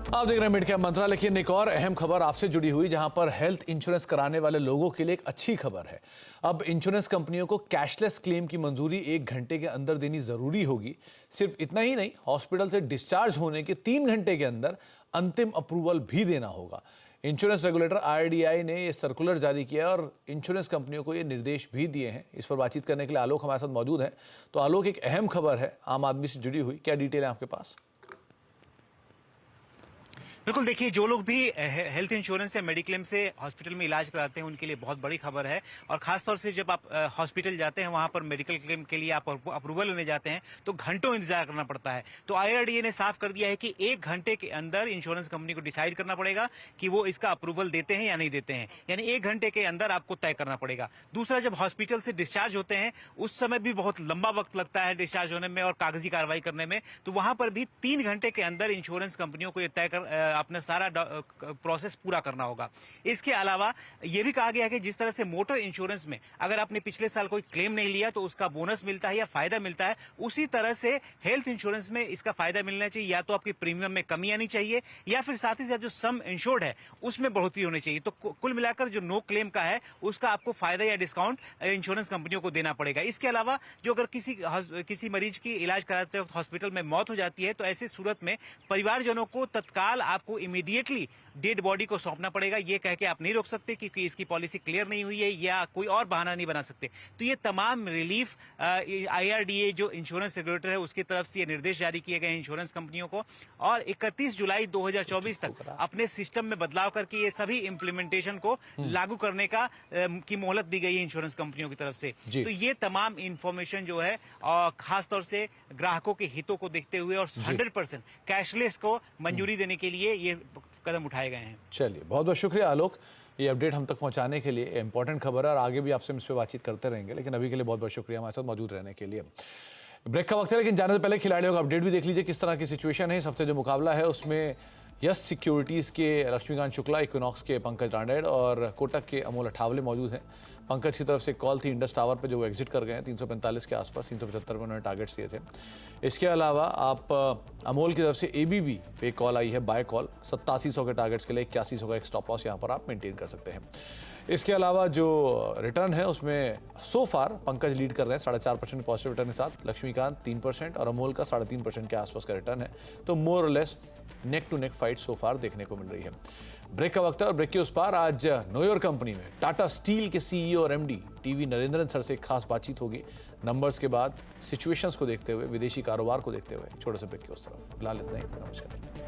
आप देख रहे हैं मिड कैप मंत्रा, लेकिन एक और अहम खबर आपसे जुड़ी हुई, जहां पर हेल्थ इंश्योरेंस कराने वाले लोगों के लिए एक अच्छी खबर है। अब इंश्योरेंस कंपनियों को कैशलेस क्लेम की मंजूरी 1 घंटे के अंदर देनी जरूरी होगी। सिर्फ इतना ही नहीं, हॉस्पिटल से डिस्चार्ज होने के 3 घंटे के अंदर अंतिम अप्रूवल भी देना होगा। इंश्योरेंस रेगुलेटर IRDAI ने यह सर्कुलर जारी किया और इंश्योरेंस कंपनियों को ये निर्देश भी दिए हैं। इस पर बातचीत करने के लिए आलोक हमारे साथ मौजूद है। तो आलोक, एक अहम खबर है आम आदमी से जुड़ी हुई, क्या डिटेल है आपके पास? बिल्कुल, देखिए, जो लोग भी हेल्थ इंश्योरेंस या मेडिक्लेम से हॉस्पिटल में इलाज कराते हैं उनके लिए बहुत बड़ी खबर है। और खासतौर से जब आप हॉस्पिटल जाते हैं, वहां पर मेडिकल क्लेम के लिए आप अप्रूवल लेने जाते हैं तो घंटों इंतजार करना पड़ता है। तो IRDAI ने साफ कर दिया है कि 1 घंटे के अंदर इंश्योरेंस कंपनी को डिसाइड करना पड़ेगा कि वो इसका अप्रूवल देते हैं या नहीं देते हैं। यानी 1 घंटे के अंदर आपको तय करना पड़ेगा। दूसरा, जब हॉस्पिटल से डिस्चार्ज होते हैं उस समय भी बहुत लंबा वक्त लगता है डिस्चार्ज होने में और कागजी कार्रवाई करने में। तो वहां पर भी 3 घंटे के अंदर इंश्योरेंस कंपनियों को यह तय कर अपना सारा प्रोसेस पूरा करना होगा। इसके अलावा यह भी कहा गया है कि जिस तरह से मोटर इंश्योरेंस में अगर आपने पिछले साल कोई क्लेम नहीं लिया तो उसका बोनस मिलता है या फायदा मिलता है, उसी तरह से हेल्थ इंश्योरेंस में इसका फायदा मिलना चाहिए। या तो आपकी प्रीमियम में कमी आनी चाहिए या फिर साथ ही साथ जो सम इंश्योर्ड है उसमें बढ़ोतरी होनी चाहिए। तो कुल मिलाकर जो नो क्लेम का है उसका आपको फायदा या डिस्काउंट इंश्योरेंस कंपनियों को देना पड़ेगा। इसके अलावा जो अगर किसी मरीज की इलाज कराते वक्त हॉस्पिटल में मौत हो जाती है तो ऐसी सूरत में परिवारजनों को तत्काल आपको इमीडिएटली डेड बॉडी को सौंपना पड़ेगा। ये कह के आप नहीं रोक सकते क्योंकि इसकी पॉलिसी क्लियर नहीं हुई है या कोई और बहाना नहीं बना सकते। तो ये तमाम रिलीफ IRDAI जो इंश्योरेंस रेगुलेटर है उसकी तरफ से ये निर्देश जारी किए गए हैं इंश्योरेंस कंपनियों को। और 31 जुलाई 2024 तक अपने सिस्टम में बदलाव करके ये सभी इम्प्लीमेंटेशन को लागू करने का की मोहलत दी गई है इंश्योरेंस कंपनियों की तरफ से। तो ये तमाम इंफॉर्मेशन जो है खासतौर से ग्राहकों के हितों को देखते हुए और 100% कैशलेस को मंजूरी देने के लिए ये कदम उठाए गए हैं। चलिए, बहुत बहुत शुक्रिया आलोक, ये अपडेट हम तक पहुंचाने के लिए। इंपॉर्टेंट खबर है और आगे भी आपसे इस पर बातचीत करते रहेंगे, लेकिन अभी के लिए बहुत बहुत शुक्रिया हमारे साथ मौजूद रहने के लिए। ब्रेक का वक्त है, लेकिन जाने से पहले खिलाड़ियों का अपडेट भी देख लीजिए किस तरह की सिचुएशन है। इस हफ्ते जो मुकाबला है उसमें यस सिक्योरिटीज़ के लक्ष्मीकांत शुक्ला, इक्विनॉक्स के पंकज रांडेड़ और कोटक के अमोल अठावले मौजूद हैं। पंकज की तरफ से कॉल थी इंडस टावर पे, जो वो एग्जिट कर गए हैं 345 के आसपास, 375 में उन्होंने टारगेट्स दिए थे। इसके अलावा आप अमोल की तरफ से ABB पे कॉल आई है, बाय कॉल 8700 के टारगेट्स के लिए 8100 का एक स्टॉप लॉस यहाँ पर आप मेंटेन कर सकते हैं। इसके अलावा जो रिटर्न है उसमें सो फार पंकज लीड कर रहे हैं 4.5% पॉजिटिव रिटर्न के साथ, लक्ष्मीकांत 3% और अमोल का 3.5% के आसपास का रिटर्न है। तो मोर और less neck to neck fight so far देखने को मिल रही है। ब्रेक का वक्त है और ब्रेक के उस पार आज नो योर कंपनी में टाटा स्टील के CEO और MD TV नरेंद्रन सर से एक खास बातचीत होगी। नंबर्स के बाद सिचुएशंस को देखते हुए, विदेशी कारोबार को देखते हुए। छोटे से ब्रेक के उस तरफ फिलहाल इतना ही। नमस्कार।